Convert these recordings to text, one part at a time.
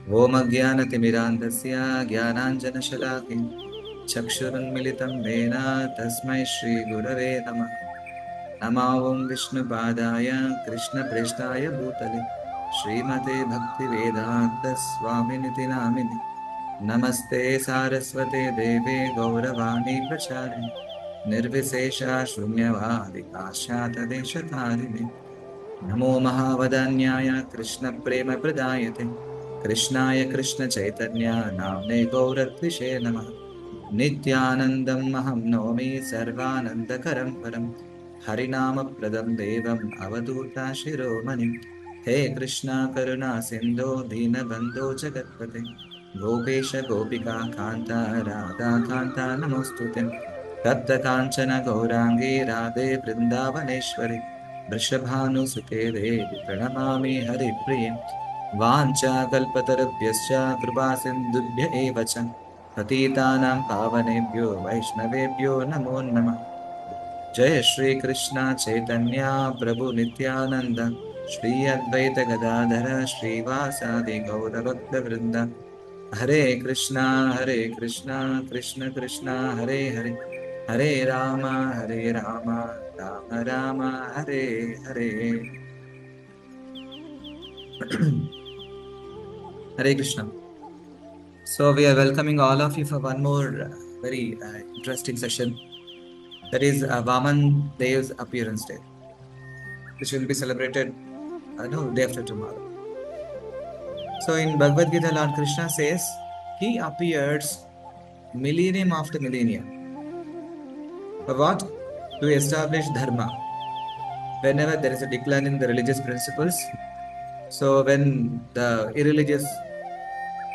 ॐ अज्ञानतिमिरान्धस्य ज्ञानाञ्जनशलाकया चक्षुरुन्मिलितं येन तस्मै श्रीगुरवे नमः। नमो ॐ विष्णुपादाय कृष्णप्रेष्ठाय भूतले श्रीमते भक्तिवेदान्तस्वामिनिति नामिने। नमस्ते सारस्वते देवे गौरवाणी प्रचारिणे निर्विशेषा शून्यवादि पाश्चात्यदेशतारिणे। नमो महावदान्याय कृष्णप्रेमप्रदायते कृष्णाय कृष्णचैतन्य नाम्ने गौरत्विषे नमः। नित्यानन्दम् अहं नौमि सर्वानन्दकरं परं हरिनामप्रदं देवम् अवधूता शिरोमणिं। हे कृष्णा करुणा सिन्धो दीनबन्धो जगत्पते गोपेश गोपिका कान्ता राधा कान्ता नमोऽस्तुते। तप्तकाञ्चन गौराङ्गी राधे वृन्दावनेश्वरि वृषभानुसुते देवि प्रणमामि हरिप्रिये। वाञ्छाकल्पतरुभ्यश्च कृपासिन्धुभ्य एव च पतितानां पावनेभ्यो वैष्णवेभ्यो नमो नमः। जय श्री कृष्ण चैतन्य प्रभु नित्यानंद श्री अद्वैत गदाधर श्रीवासादि गौरभक्तवृंद। हरे Krishna Krishna Krishna Hare Hare Hare Ram Ram Ram Hare Hare. Hare Krishna. So we are welcoming all of you for one more very interesting session. That is Vaman Dev's appearance day, which will be celebrated no, day after tomorrow. So in Bhagavad Gita, Lord Krishna says he appears millennium after millennium. For what? To establish dharma. Whenever there is a decline in the religious principles, so when the irreligious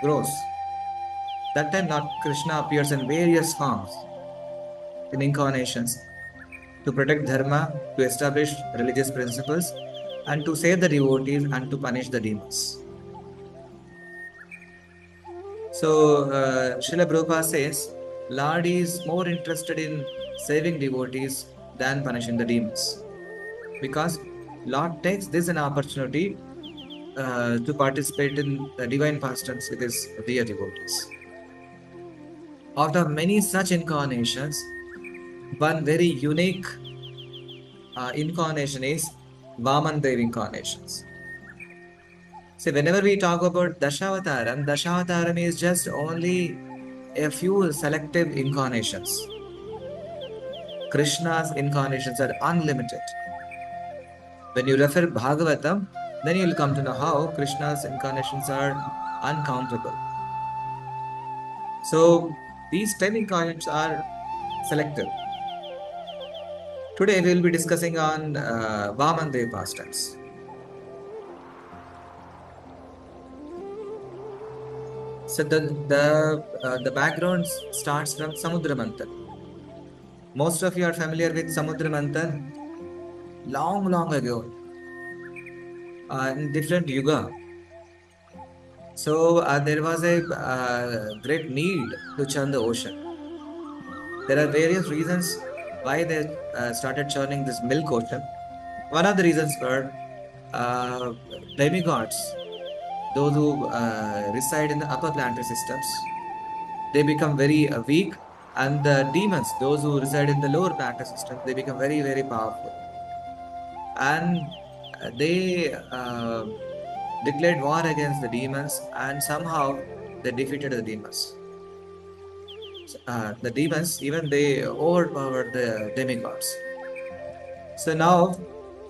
grows, that time Lord Krishna appears in various forms, in incarnations, to protect dharma, to establish religious principles, and to save the devotees and to punish the demons. So, Srila Prabhupada says, Lord is more interested in saving devotees than punishing the demons. Because Lord takes this an opportunity to participate in the divine pastimes with his dear devotees. After many such incarnations, one very unique incarnation is Vaman Dev incarnations. So whenever we talk about Dashavataram is just only a few selective incarnations. Krishna's incarnations are unlimited. When you refer Bhagavatam, then you will come to know how Krishna's incarnations are uncountable. So these 10 incarnations are selective. Today we will be discussing on Vaman Dev pastimes. So the background starts from Samudra Manthan. Most of you are familiar with Samudra Manthan. Long ago, in different yuga. So there was a great need to churn the ocean. There are various reasons why they started churning this milk ocean. One of the reasons were demigods, those who reside in the upper planetary systems. They become very weak, and the demons, those who reside in the lower planetary system, they become very powerful. And they declared war against the demons, and somehow they defeated the demons. The demons, even they overpowered the demigods. So now,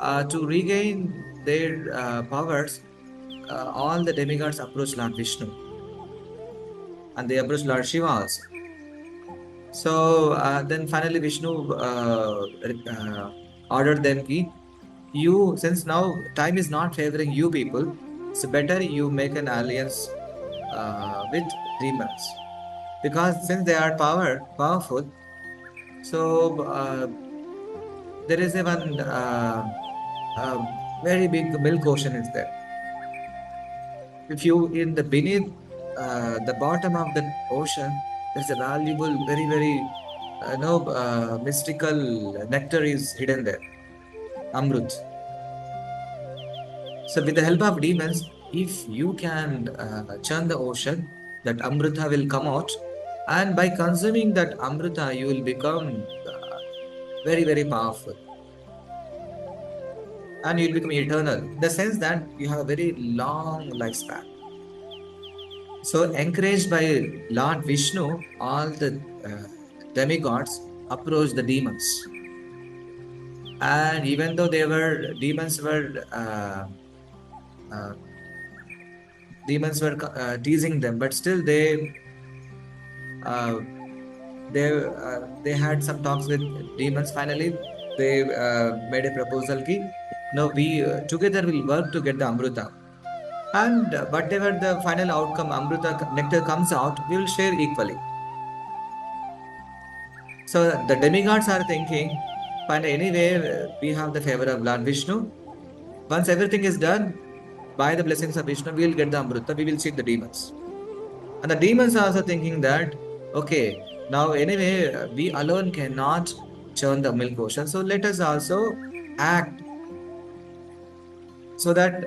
to regain their powers, all the demigods approached Lord Vishnu, and they approached Lord Shiva also. So then finally Vishnu ordered them ki, you, since now time is not favoring you people, so better you make an alliance with demons, because since they are powerful, so there is a one very big milk ocean is there. If you in the beneath the bottom of the ocean, there's a valuable, very mystical nectar is hidden there, Amrut. So with the help of demons, if you can churn the ocean, that Amrita will come out. And by consuming that Amrita, you will become very, very powerful. And you'll become eternal. In the sense that you have a very long lifespan. So, encouraged by Lord Vishnu, all the demigods approached the demons. And even though demons were uh, teasing them, but still uh, they had some talks with demons. Finally, they made a proposal ki, no, we together will work to get the Amrita. And whatever the final outcome, Amrita nectar comes out, we will share equally. So the demigods are thinking, fine, anyway, we have the favor of Lord Vishnu. Once everything is done, by the blessings of Vishnu, we will get the Amrita, we will see the demons. And the demons are also thinking that, okay, now anyway, we alone cannot churn the milk ocean. So let us also act so that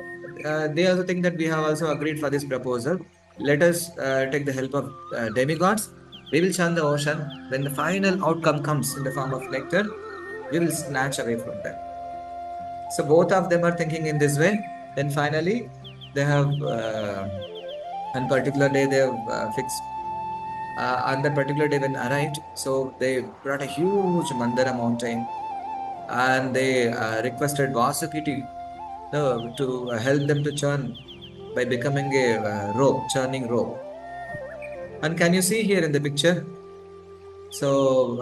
they also think that we have also agreed for this proposal. Let us take the help of demigods. We will churn the ocean. When the final outcome comes in the form of nectar, we will snatch away from them. So both of them are thinking in this way. Then finally, they have on particular day they have fixed on that particular day when arrived. So they brought a huge Mandara mountain and they requested Vasuki to help them to churn by becoming a churning rope. And can you see here in the picture? So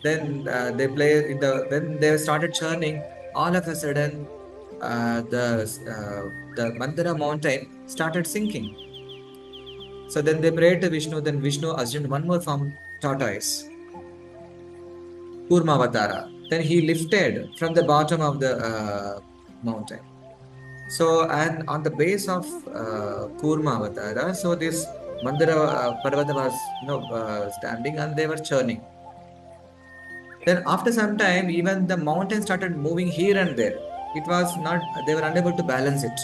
then they play in when they started churning, all of a sudden the Mandara mountain started sinking. So then they prayed to Vishnu. Then Vishnu assumed one more form, tortoise, Kurmavatara. Then he lifted from the bottom of the mountain. So, and on the base of Kurmavatara, so this Mandara Parvata was standing and they were churning. Then after some time, even the mountain started moving here and there. It was not, they were unable to balance it.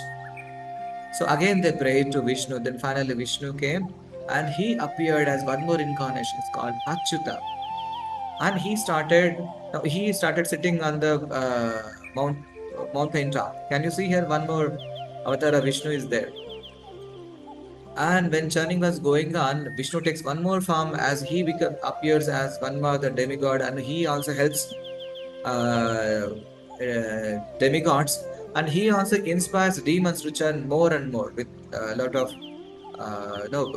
So again they prayed to Vishnu. Then finally Vishnu came and he appeared as one more incarnation. It's called Achyuta. And he started sitting on the mountain top. Can you see here one more avatar of Vishnu is there? And when churning was going on, Vishnu takes one more form as appears as one more the demigod, and he also helps demigods, and he also inspires demons to churn more and more with a lot of no.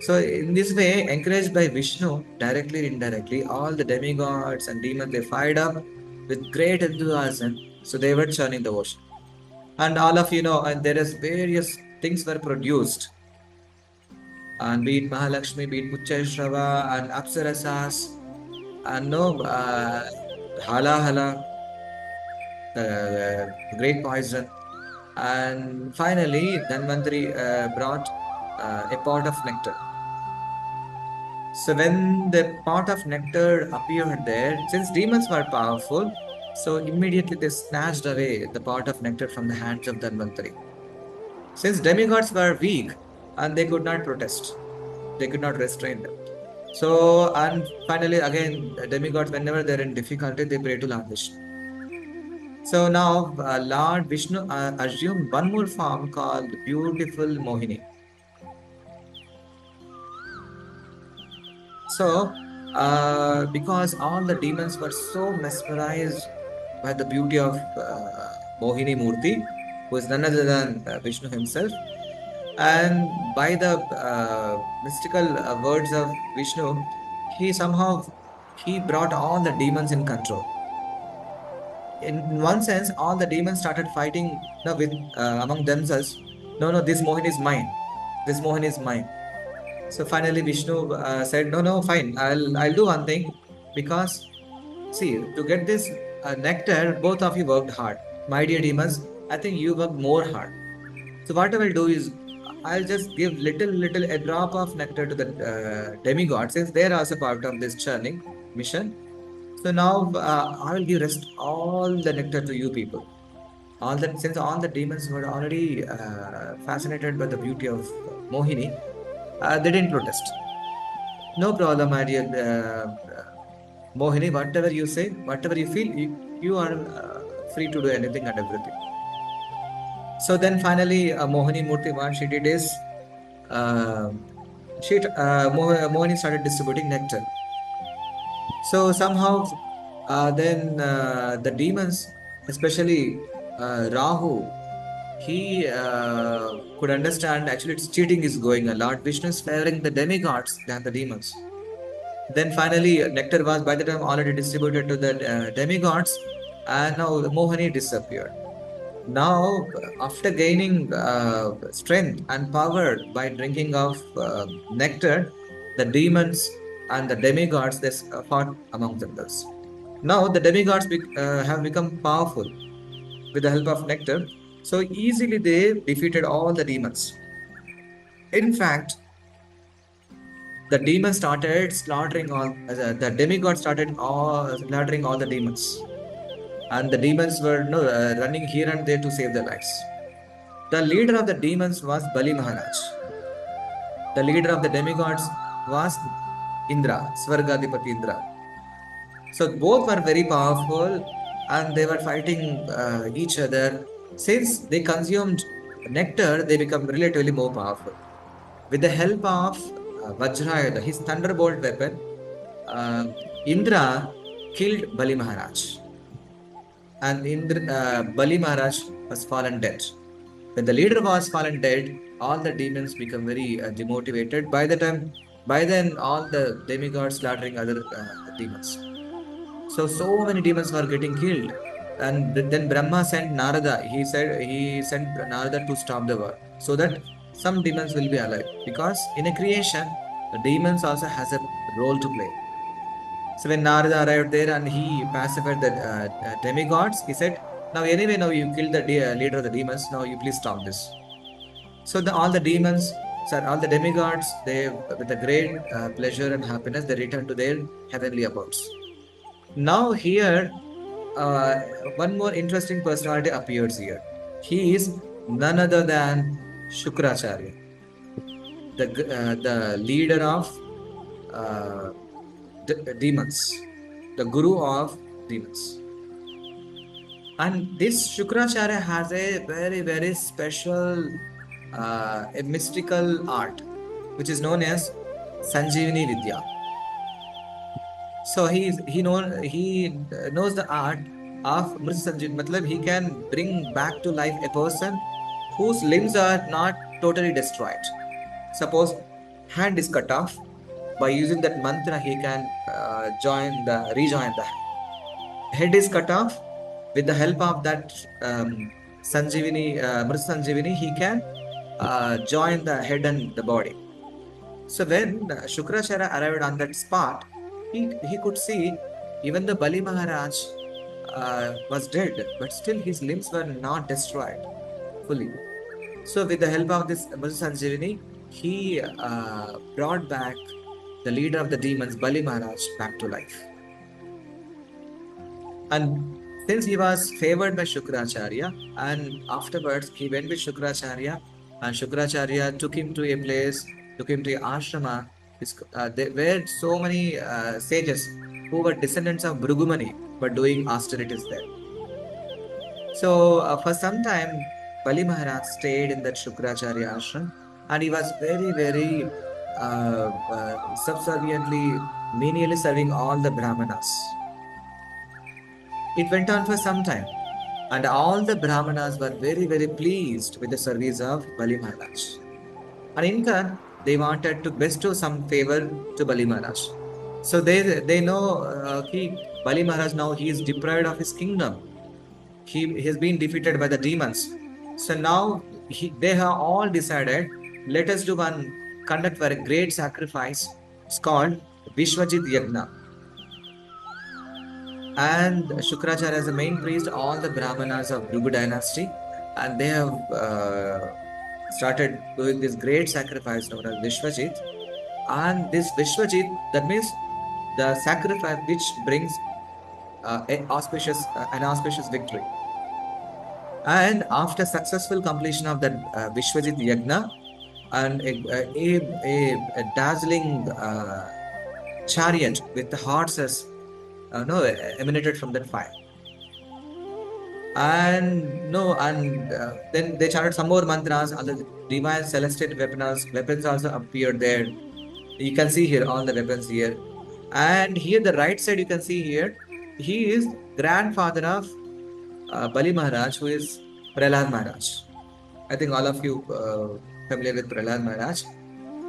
So in this way, encouraged by Vishnu, directly or indirectly, all the demigods and demons they fired up with great enthusiasm. So they were churning the ocean. And all of and there is various things were produced. And be it Mahalakshmi, be it Puchashrava and Apsarasas, and no Hala Hala, the great poison. And finally, Dhanvantari brought a pot of nectar. So when the pot of nectar appeared there, since demons were powerful, so immediately they snatched away the pot of nectar from the hands of Dhanvantari. Since demigods were weak and they could not protest, they could not restrain them. So, and finally, again, demigods, whenever they're in difficulty, they pray to Lord Vishnu. So now, Lord Vishnu assumed one more form called beautiful Mohini. So, because all the demons were so mesmerized by the beauty of Mohini Murti, who is none other than Vishnu himself, and by the mystical words of Vishnu, he brought all the demons in control. In one sense, all the demons started fighting with among themselves. No, no, this Mohin is mine. This Mohin is mine. So finally, Vishnu said, "No, no, fine. I'll do one thing, because see, to get this nectar, both of you worked hard. My dear demons, I think you worked more hard. So what I will do is, I'll just give little a drop of nectar to the demigods, since they're also part of this churning mission. So now I will give rest all the nectar to you people. All that since all the demons were already fascinated by the beauty of Mohini, they didn't protest. No problem, my dear Mohini. Whatever you say, whatever you feel, you are free to do anything and everything. So then finally, Mohini Murthy, what she did is uh, Mohini started distributing nectar. So somehow, then the demons, especially Rahu, he could understand actually it's cheating is going on. Lord Vishnu is favoring the demigods than the demons. Then finally, nectar was by the time already distributed to the demigods, and now Mohani disappeared. Now, after gaining strength and power by drinking of nectar, the demons and the demigods they fought among themselves. Now, the demigods have become powerful with the help of nectar, so easily they defeated all the demons. In fact, the demons started slaughtering all the demigods started all slaughtering all the demons, and the demons were no, running here and there to save their lives. The leader of the demons was Bali Maharaj. The leader of the demigods was Indra, Svargadipati Indra. So both were very powerful and they were fighting each other. Since they consumed nectar, they become relatively more powerful. With the help of Vajrayudha, his thunderbolt weapon, uh, Indra killed Bali Maharaj. And Bali Maharaj was fallen dead. When the leader was fallen dead, all the demons become very demotivated. By then, all the demigods slaughtering other demons. So many demons were getting killed. And then Brahma sent Narada. He sent Narada to stop the war so that some demons will be alive. Because in a creation, the demons also has a role to play. So when Narada arrived there and he pacified the demigods, he said, "Now anyway, now you killed the leader of the demons. Now you please stop this." So all the demons, sorry, all the demigods, they with a great pleasure and happiness, they return to their heavenly abodes. Now here, uh, one more interesting personality appears here. He is none other than Shukracharya, the leader of uh, demons, the guru of demons. And this Shukracharya has a very special, a mystical art, which is known as Sanjeevani Vidya. So he knows the art of Mrit Sanjeev. Matlab he can bring back to life a person whose limbs are not totally destroyed. Suppose hand is cut off. By using that mantra, he can rejoin the hand. Head is cut off. With the help of that Mrit Sanjeevani, he can join the head and the body. So when Shukracharya arrived on that spot, he could see even the Bali Maharaj was dead, but still his limbs were not destroyed fully. So with the help of this Mrit Sanjeevani, he brought back the leader of the demons, Bali Maharaj, back to life. And since he was favored by Shukracharya, and afterwards he went with Shukracharya, and Shukracharya took him to a place, took him to a ashrama. There were so many sages who were descendants of Brugumani, but doing austerities there. So for some time, Bali Maharaj stayed in that Shukracharya ashram, and he was very subserviently, menially serving all the Brahmanas. It went on for some time, and all the Brahmanas were very pleased with the service of Bali Maharaj. And in turn, they wanted to bestow some favor to Bali Maharaj. So they know Bali Maharaj now he is deprived of his kingdom. He has been defeated by the demons. So now they have all decided, let us do one conduct for a great sacrifice. It's called Vishwajit Yagna. And Shukracharya is the main priest, all the Brahmanas of Bhrigu dynasty, and they have started doing this great sacrifice known as Vishwajit. And this Vishwajit, that means the sacrifice which brings an auspicious victory. And after successful completion of that Vishwajit Yagna, and a dazzling chariot with the horses no, emanated from that fire. And no, and then they chanted some more mantras, and the divine celestial weapons also appeared there. You can see here all the weapons here. And here, the right side, you can see here, he is grandfather of Bali Maharaj, who is Prahlad Maharaj. I think all of you familiar with Prahlad Maharaj.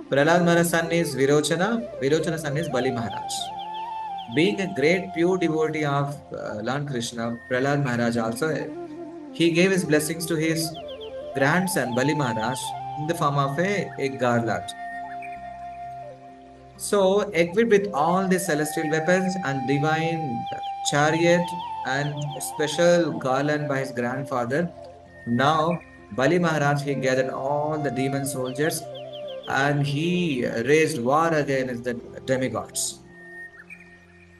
Prahlad Maharaj's son is Virochana. Virochana's son is Bali Maharaj. Being a great pure devotee of Lord Krishna, Prahlad Maharaj also, he gave his blessings to his grandson Bali Maharaj in the form of a garland. So, equipped with all the celestial weapons and divine chariot and special garland by his grandfather, now Bali Maharaj he gathered all the demon soldiers and he raised war against the demigods.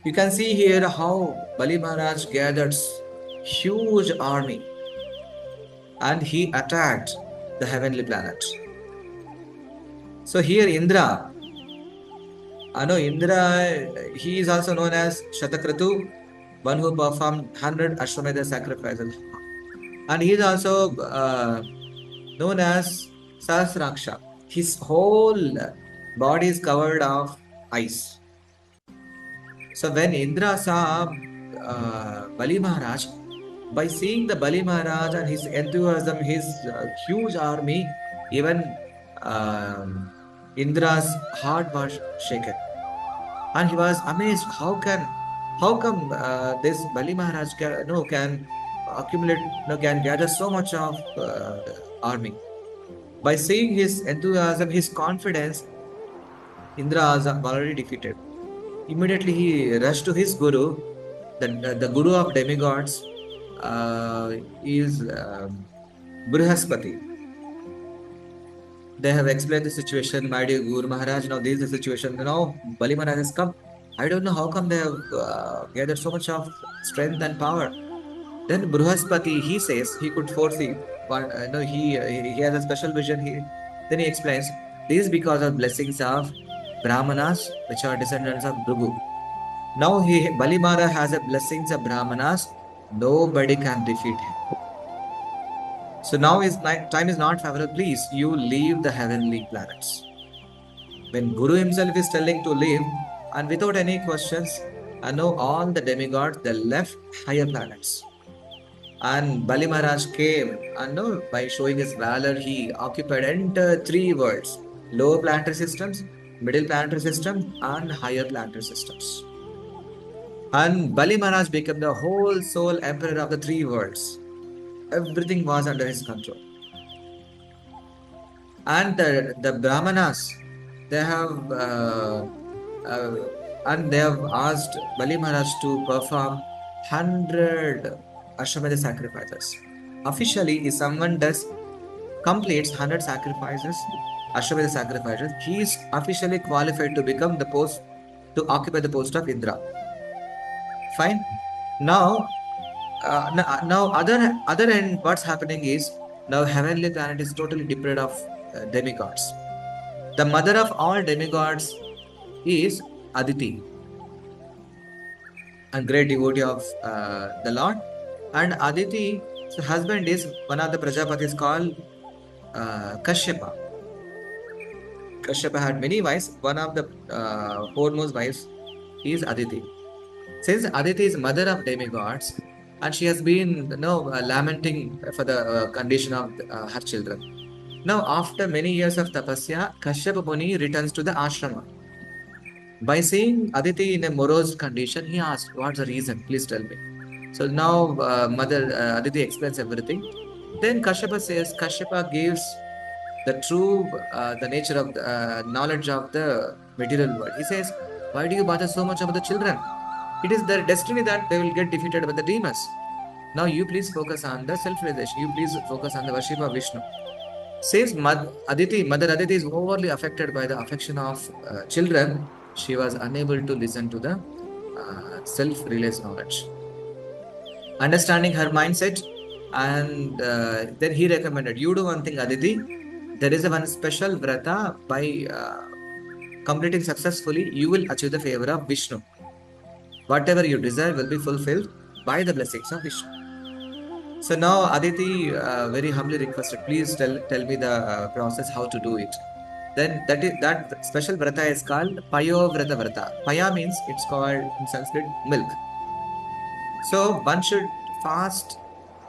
You can see here how Bali Maharaj gathered huge army and he attacked the heavenly planet. So here Indra, I know Indra, he is also known as Shatakratu, one who performed 100 Ashwamedha sacrifices. And he is also known as Sahasraksha. His whole body is covered of ice. So when Indra saw Bali Maharaj, by seeing the Bali Maharaj and his enthusiasm, his huge army, even Indra's heart was shaken. And he was amazed. How come this Bali Maharaj can accumulate, can gather so much of army? By seeing his enthusiasm, his confidence, Indra was already defeated. Immediately he rushed to his guru, the guru of demigods is Brihaspati. They have explained the situation, my dear Guru Maharaj. Now, this is the situation. Now, Bali Maharaj has come. I don't know how come they have gathered so much of strength and power. Then Brihaspati, he says he could foresee. No, he has a special vision. Then he explains this is because of blessings of Brahmanas, which are descendants of Bhrigu. Now Bali Maharaj has a blessings of Brahmanas. Nobody can defeat him. So now his time is not favorable. Please, you leave the heavenly planets. When Guru himself is telling to leave, and without any questions, I know all the demigods, they left higher planets. And Bali Maharaj came, and no, by showing his valor, he occupied entire three worlds: lower planetary systems, middle planetary system, and higher planetary systems. And Bali Maharaj became the whole sole emperor of the three worlds. Everything was under his control. And the Brahmanas, they have uh, they have asked Bali Maharaj to perform 100 Ashwamedha sacrifices. Officially, if someone completes 100 sacrifices, Ashwamedha sacrifices, he is officially qualified to become to occupy the post of Indra. Fine. Now, now other end, what's happening is now heavenly planet is totally deprived of demigods. The mother of all demigods is Aditi, a great devotee of the Lord. And Aditi's husband is one of the Prajapatis called Kashyapa. Kashyapa had many wives. One of the foremost wives is Aditi. Since Aditi is mother of demigods, and she has been lamenting for the condition of her children. Now, after many years of tapasya, Kashyapa Muni returns to the ashrama. By seeing Aditi in a morose condition, he asked, "What's the reason? Please tell me." So now, Mother Aditi explains everything. Then Kashyapa gives the true, the nature of the knowledge of the material world. He says, "Why do you bother so much about the children? It is their destiny that they will get defeated by the demons. Now you please focus on the self-realization. You please focus on the worship of Vishnu." Since Mother Aditi is overly affected by the affection of children, she was unable to listen to the self-realized knowledge. Understanding her mindset, And then he recommended, you do one thing, Aditi. There is a one special vrata by completing successfully, you will achieve the favor of Vishnu. Whatever you desire will be fulfilled by the blessings of Vishnu. So now Aditi very humbly requested, please tell me the process how to do it. Then that special vrata is called Payo Vrata Vrata. Paya means it's called in Sanskrit milk. So one should fast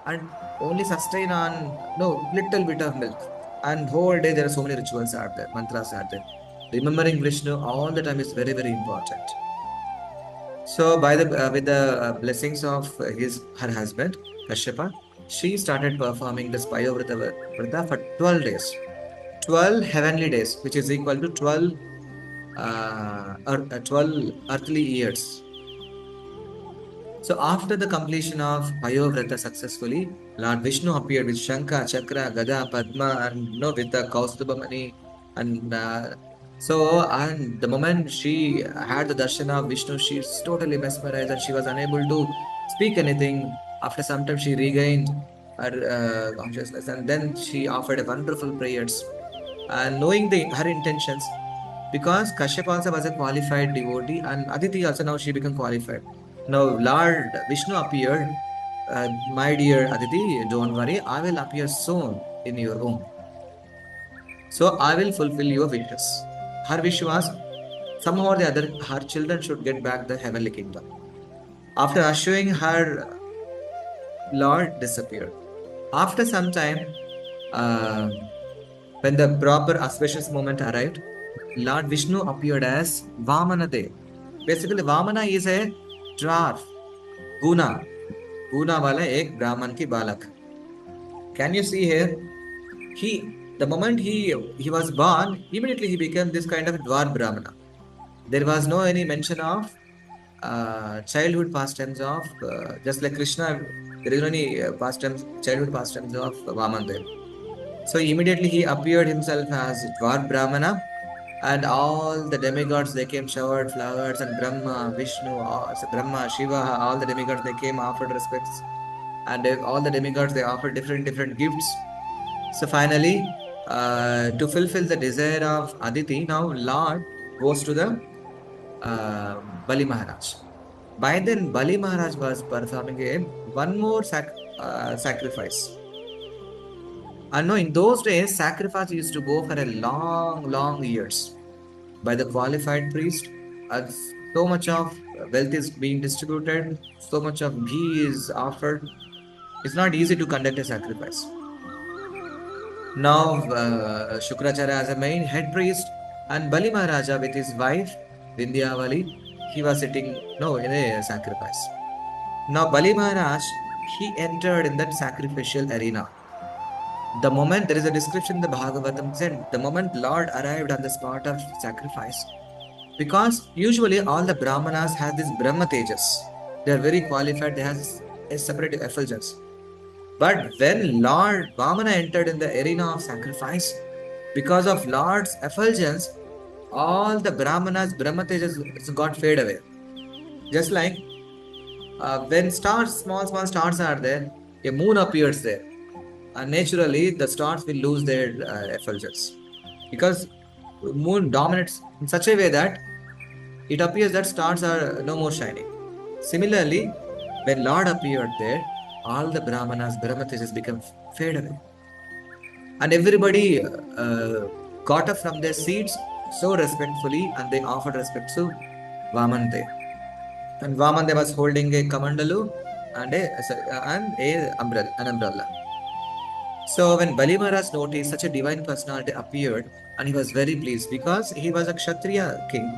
and only sustain on no little bit of milk. And whole day there are so many rituals out there, mantras are there. Remembering Vishnu all the time is very important. So by the with the blessings of his her husband Kashyapa, she started performing this Payovrata Vrata for 12 days. 12 heavenly days, which is equal to 12 earthly years. So after the completion of Payovrata successfully, Lord Vishnu appeared with Shankha, Chakra, Gada, Padma, and with the Kaustubhamani. And and the moment she had the darshan of Vishnu, she's totally mesmerized and she was unable to speak anything. After some time, she regained her consciousness and then she offered a wonderful prayers. And knowing her intentions, because Kashyap also was a qualified devotee and Aditi also now she became qualified. Now Lord Vishnu appeared, my dear Aditi, don't worry, I will appear soon in your home. So I will fulfill your wishes. Her wish was somehow or the other, her children should get back the heavenly kingdom. After assuring her, Lord disappeared. After some time, uh, when the proper auspicious moment arrived, Lord Vishnu appeared as Vamana Dev. Basically, Vamana is a dwarf, Guna. Guna wala ek Brahman ki balak. Can you see here? The moment he was born, immediately he became this kind of dwarf Brahmana. There was no any mention of childhood pastimes of just like Krishna. There is no any pastimes, childhood pastimes of Vamana Dev. So immediately he appeared himself as dwarf Brahmana. And all the demigods they came showered flowers and Brahma, Vishnu, so Brahma, Shiva, all the demigods they came offered respects, and all the demigods they offered different gifts. So finally, to fulfill the desire of Aditi, now Lord goes to the Bali Maharaj. By then, Bali Maharaj was performing one more sacrifice. And no, in those days, sacrifice used to go for a long years by the qualified priest. As so much of wealth is being distributed, so much of ghee is offered. It's not easy to conduct a sacrifice. Now, Shukracharya as a main head priest and Bali Maharaja with his wife Vindhyavali, he was sitting no in a sacrifice. Now, Bali Maharaj he entered in that sacrificial arena. The moment there is a description in the Bhagavatam said, the moment Lord arrived on the spot of sacrifice, because usually all the Brahmanas have this Brahma Tejas. They are very qualified, they have a separate effulgence. But when Lord Vamana entered in the arena of sacrifice, because of Lord's effulgence, all the Brahmanas, Brahma Tejas got fade away. Just like when stars, small stars are there, a moon appears there. And naturally, the stars will lose their effulgence. Because moon dominates in such a way that it appears that stars are no more shining. Similarly, when Lord appeared there, all the Brahmanas, Brahmatejas become fade away. And everybody got up from their seats so respectfully and they offered respect to Vamante. And Vamante was holding a kamandalu and an umbrella. So when Bali Maharaj noticed such a divine personality appeared, and he was very pleased because he was a Kshatriya king.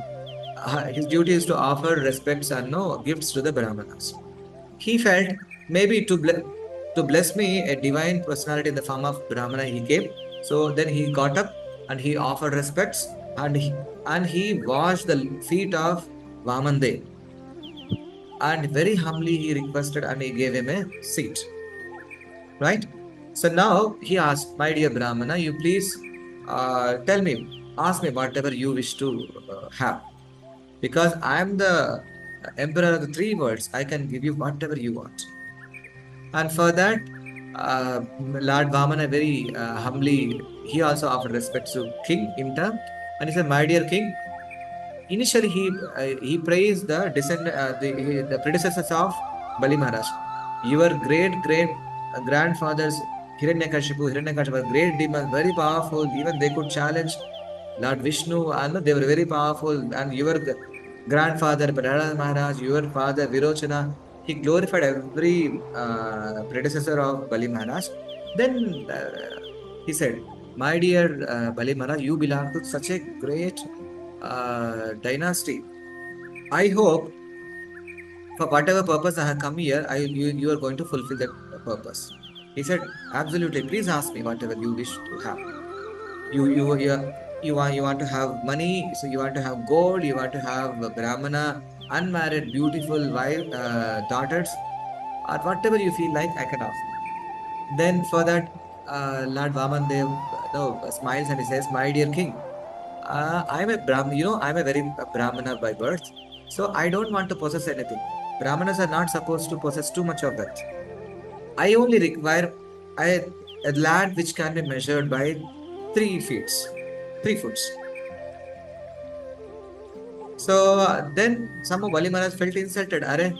His duty is to offer respects and no gifts to the Brahmanas. He felt maybe to bless me a divine personality in the form of Brahmana he came. So then he got up and he offered respects and he washed the feet of Vamande. And very humbly he requested and he gave him a seat. Right? So now he asked, my dear Brahmana, you please ask me whatever you wish to have. Because I am the emperor of the three worlds, I can give you whatever you want. And for that, Lord Vamana very humbly, he also offered respect to king in turn, and he said, "My dear king." Initially, he praised the the predecessors of Bali Maharaj. Your great grandfathers Hiranyakashipu were great demons, very powerful. Even they could challenge Lord Vishnu, and they were very powerful. And your grandfather Prahlad Maharaj, your father Virochana, he glorified every predecessor of Bali Maharaj. Then he said, "My dear Bali Maharaj, you belong to such a great dynasty. I hope for whatever purpose I have come here, you are going to fulfill that purpose." He said, "Absolutely. Please ask me whatever you wish to have. You you want to have money, so you want to have gold, you want to have a Brahmana, unmarried, beautiful wife, daughters, or whatever you feel like, I can offer." Then for that, Lord Vaman Dev smiles and he says, "My dear king, I'm a Brahmin, I'm a very Brahmana by birth, so I don't want to possess anything. Brahmanas are not supposed to possess too much of that. I only require a, a land which can be measured by 3 feet, 3 foot." So then some of Bali Maharaj felt insulted. "Are,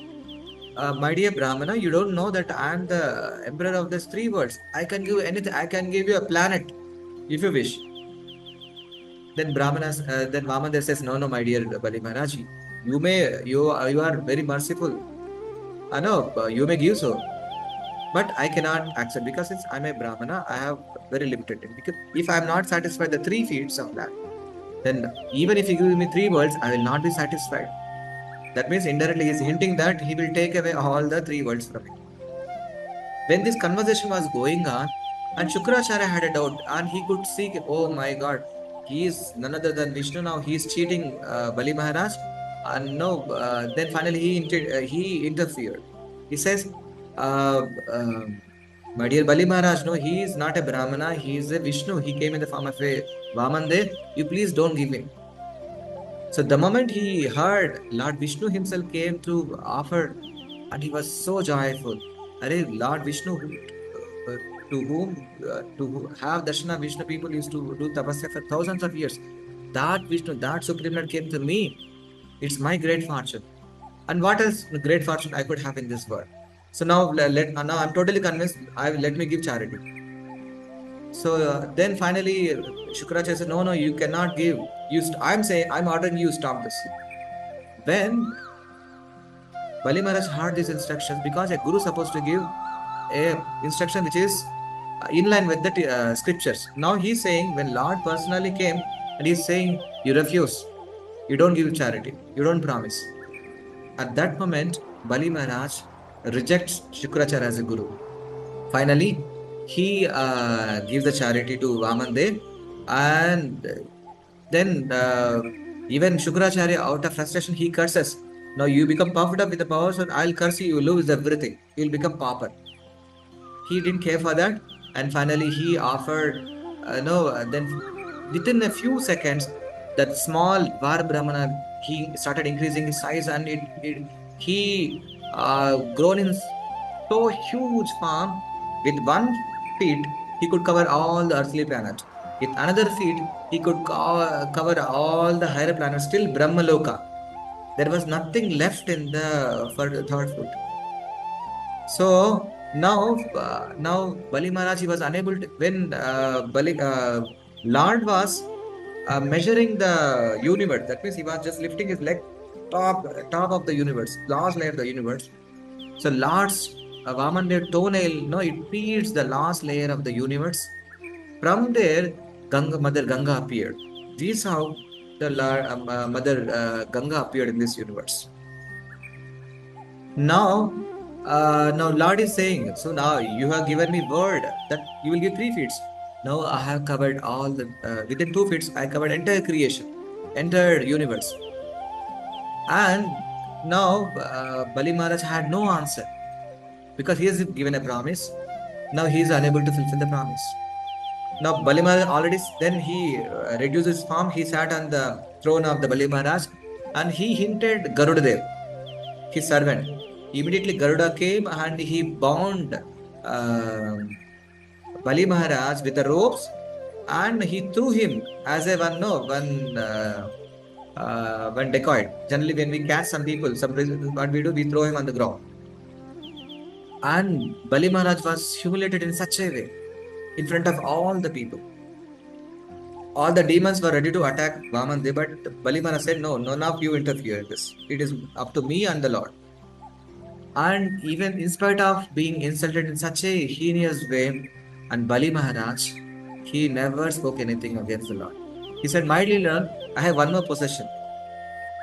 my dear Brahmana, you don't know that I am the emperor of these 3 worlds. I can give anything. I can give you a planet if you wish." Then Vaman says, "No, no, my dear Bali Maharaj, you are very merciful. I know you may give so, but I cannot accept because since I'm a Brahmana, I have very limited thing. Because if I'm not satisfied the 3 feet of land, then even if you give me 3 worlds, I will not be satisfied." That means indirectly he's hinting that he will take away all the 3 worlds from me. When this conversation was going on, and Shukracharya had a doubt, and he could see, oh my God, he is none other than Vishnu now. He is cheating Bali Maharaj, and no. Then finally he interfered. He says, uh, um, "My dear Bali Maharaj, no, he is not a Brahmana. He is a Vishnu. He came in the form of a Vaman Dev. You please don't give him." So the moment he heard Lord Vishnu himself came to offer, and he was so joyful. Arey, Lord Vishnu, to whom to have Darshana Vishnu people used to do tapasya for thousands of years. That Vishnu, that Supreme Lord came to me. It's my great fortune. And what else great fortune I could have in this world? So now I'm totally convinced. Let me give charity. So then finally, Shukracharya said, "No, no, you cannot give. I'm ordering you stop this." When Bali Maharaj heard these instructions, because a guru is supposed to give a instruction which is in line with the scriptures. Now he's saying when Lord personally came and he's saying, "You refuse, you don't give charity, you don't promise." At that moment, Bali Maharaj rejects Shukracharya as a guru. Finally, he gives the charity to Vaman Dev, and then even Shukracharya, out of frustration, he curses. "Now you become puffed up with the powers, and I'll curse you. You lose everything. You'll become pauper." He didn't care for that, and finally he offered. No, then within a few seconds, that small Var Brahmana he started increasing his size, and he grown in so huge farm. With 1 feet, he could cover all the earthly planet. With another feet, he could cover all the higher planets. Still Brahmaloka. There was nothing left in the for the third foot. So now Bali Maharaj he was unable to when Lord was measuring the universe. That means he was just lifting his leg top of the universe, last layer of the universe. So Lord's Vaman toenail, no, it feeds the last layer of the universe. From there, Mother Ganga appeared. This is how the Mother Ganga appeared in this universe. Now Lord is saying, so now you have given me word that you will give 3 feet. Now I have covered all the within 2 feet. I covered entire creation, entire universe. And now Bali Maharaj had no answer because he has given a promise. Now he is unable to fulfill the promise. Now Bali Maharaj then he reduced his form. He sat on the throne of the Bali Maharaj, and he hinted Garuda Dev, his servant. Immediately Garuda came and he bound. um, Bali Maharaj with the ropes, and he threw him as a one no one decoy. Generally, when we catch some people, what we do, we throw him on the ground. And Bali Maharaj was humiliated in such a way in front of all the people. All the demons were ready to attack Vaman, but Bali Maharaj said, "No, none of you interfere in this. It is up to me and the Lord." And even in spite of being insulted in such a heinous way, and Bali Maharaj, he never spoke anything against the Lord. He said, "My dear Lord, I have one more possession.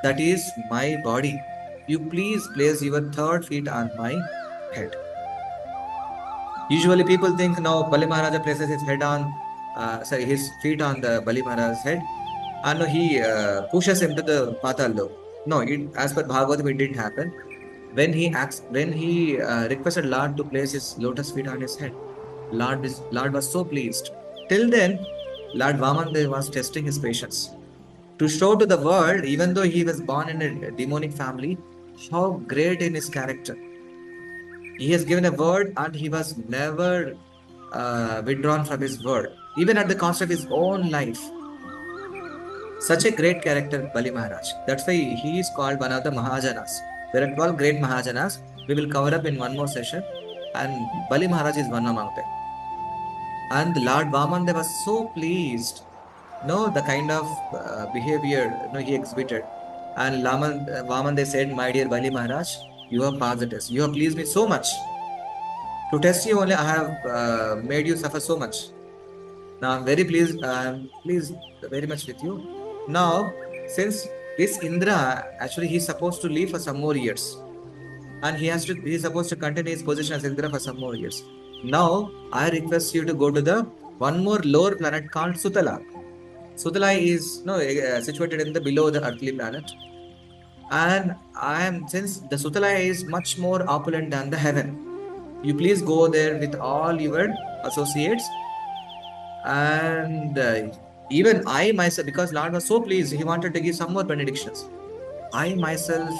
That is my body. You please place your third feet on my head." Usually people think no, Bali Maharaja places his head on, sorry, his feet on the Bali Maharaja's head, and no, he pushes him to the Patal Lok. No, as per Bhagavatam, it didn't happen. When he requested Lord to place his lotus feet on his head, Lord was so pleased. Till then, Lord Vamandev was testing his patience to show to the world, even though he was born in a demonic family, how great in his character. He has given a word and he was never withdrawn from his word, even at the cost of his own life. Such a great character, Bali Maharaj. That's why he is called one of the Mahajanas. There are 12 great Mahajanas. We will cover up in one more session. And Bali Maharaj is one among them. And Lord Vaman was so pleased, no, the kind of behavior no, he exhibited. And Vaman said, "My dear Bali Maharaj, you have passed the test. You have pleased me so much. To test you only, I have made you suffer so much. Now I'm very pleased very much with you. Now, since this Indra, actually he's supposed to live for some more years. And he's supposed to continue his position as Indra for some more years. Now, I request you to go to the one more lower planet called Sutala. Sutala is no situated in the below the earthly planet. And since the Sutala is much more opulent than the heaven, you please go there with all your associates. And even I myself, because Lord was so pleased, he wanted to give some more benedictions. I myself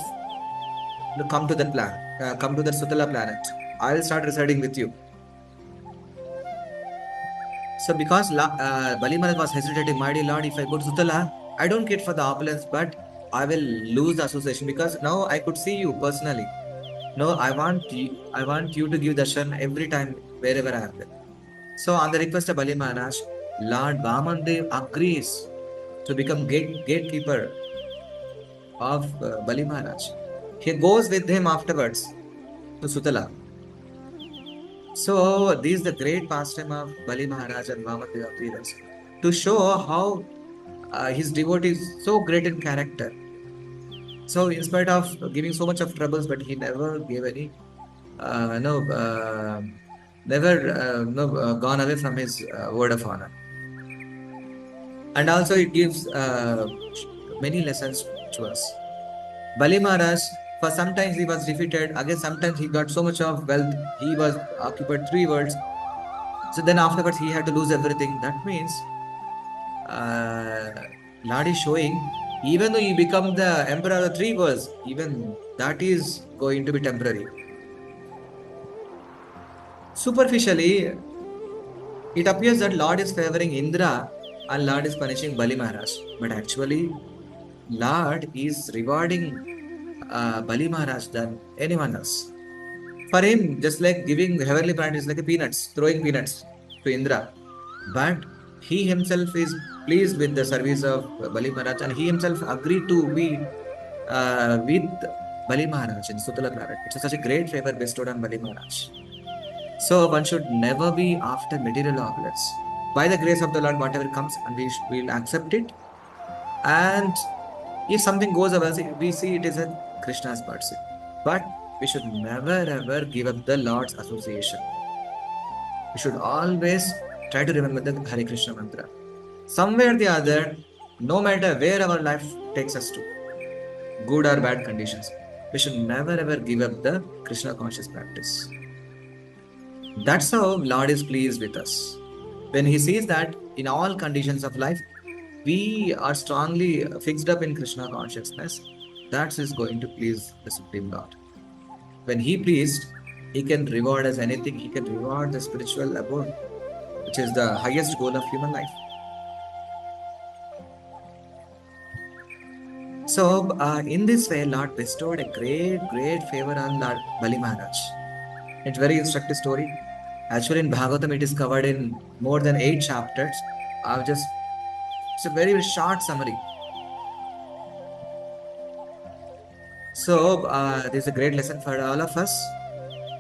come to that come to that Sutala planet. I'll start residing with you. So because Bali Maharaj was hesitating, "My dear Lord, if I go to Sutala, I don't get for the opulence, but I will lose the association because now I could see you personally. No, I want you to give darshan every time wherever I am there." So on the request of Bali Maharaj, Lord Vamandev agrees to become gatekeeper of Bali Maharaj. He goes with him afterwards to Sutala. So this is the great pastime of Bali Maharaj and Vamandev appearance to show how his devotee is so great in character. So in spite of giving so much of troubles, but he never gave any, no, never no, gone away from his word of honor. And also it gives many lessons to us. Bali Maharaj, for sometimes he was defeated, again sometimes he got so much of wealth, he was occupied three worlds. So then afterwards he had to lose everything. That means uh, Lord is showing, even though you become the emperor of the three worlds, even that is going to be temporary. Superficially, it appears that Lord is favoring Indra and Lord is punishing Bali Maharaj. But actually, Lord is rewarding Bali Maharaj than anyone else. For him, just like giving heavenly planet is like a peanuts, throwing peanuts to Indra. But he himself is pleased with the service of Bali Maharaj and he himself agreed to be with Bali Maharaj in Sutala planet. It's such a great favor bestowed on Bali Maharaj. So one should never be after material opulence. By the grace of the Lord, whatever comes, and will accept it. And if something goes away, we see it is a Krishna's mercy. But we should never ever give up the Lord's association. We should always try to remember the Hare Krishna mantra. Somewhere or the other, no matter where our life takes us to, good or bad conditions, we should never ever give up the Krishna conscious practice. That's how Lord is pleased with us. When He sees that in all conditions of life, we are strongly fixed up in Krishna consciousness, that is going to please the Supreme Lord. When He pleased, He can reward us anything. He can reward the spiritual abode, which is the highest goal of human life. So, in this way, Lord bestowed a great, great favor on Lord Bali Maharaj. It's a very instructive story. Actually, in Bhagavatam, it is covered in more than 8 chapters. I've just It's a very, very short summary. So, this is a great lesson for all of us.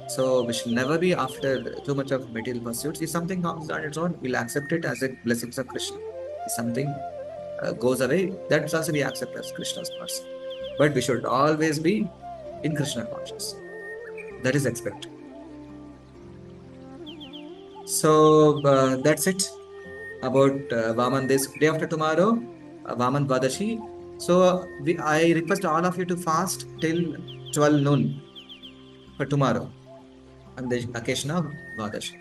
So, we should never be after too much of material pursuits. If something comes on its own, we'll accept it as a blessings of Krishna. If something goes away, that's also we accept as Krishna's mercy. But we should always be in Krishna conscious. That is expected. So, that's it about Vaman this day after tomorrow, Vaman Dwadashi. So I request all of you to fast till 12 noon for tomorrow on the occasion of Dwadashi.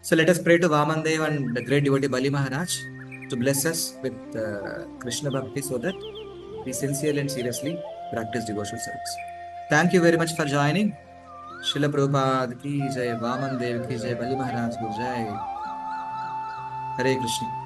So let us pray to Vaman Dev and the great devotee Bali Maharaj to bless us with Krishna Bhakti so that we sincerely and seriously practice devotional service. Thank you very much for joining. Srila Prabhupada ki jai, Vaman Dev ki jai, Bali Maharaj ki jai. Hare Krishna.